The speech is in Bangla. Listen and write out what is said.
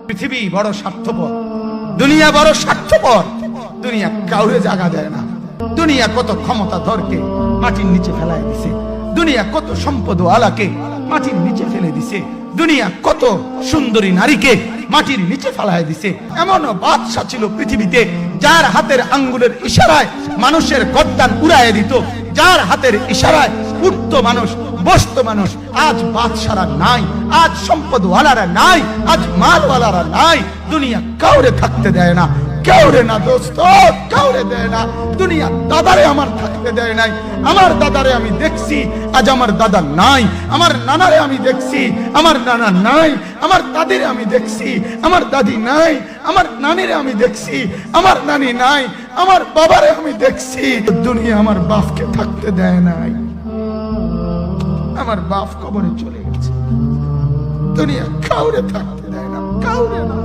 পৃথিবী বড় স্বার্থপর, দুনিয়া বড় স্বার্থপর। দুনিয়া কাউরে জায়গা দেয় না। দুনিয়া কত ক্ষমতাধরকে মাটির নিচে ফেলায় দিছে। দুনিয়া কত সম্পদ আলাকে মাটির নিচে ফেলে দিছে। দুনিয়া কত সুন্দরী নারীকে মাটির নিচে ফেলায় দিছে। এমন বাদশা ছিল পৃথিবীতে যার হাতের আঙ্গুলের ইশারায় মানুষের গর্দান উড়াইয়া দিত, যার হাতের ইশারায় উঠত মানুষ, বসত মানুষ। আজ বাদশারা নাই, আজ সম্পদওয়ালারা নাই, আজ মালওয়ালারা নাই। দুনিয়া কাউরে থাকতে দেয় না, কাউরে না দোস্ত, কাউরে দেয় না। দুনিয়া দাদারে আমার থাকতে দেয় নাই। আমার দাদারে আমি দেখছি, আজ আমার দাদা নাই। আমার নানারে আমি দেখছি, আমার নানা নাই। আমার দাদিরে আমি দেখছি, আমার দাদি নাই। আমার নানিরে আমি দেখছি, আমার নানি নাই। আমার বাবারে আমি দেখছি। দুনিয়া আমার বাপকে থাকতে দেয় নাই। আমার বাপ কবরে চলে গেছে। দুনিয়া কাউরে থাকতে দেয় না, কাউরে না।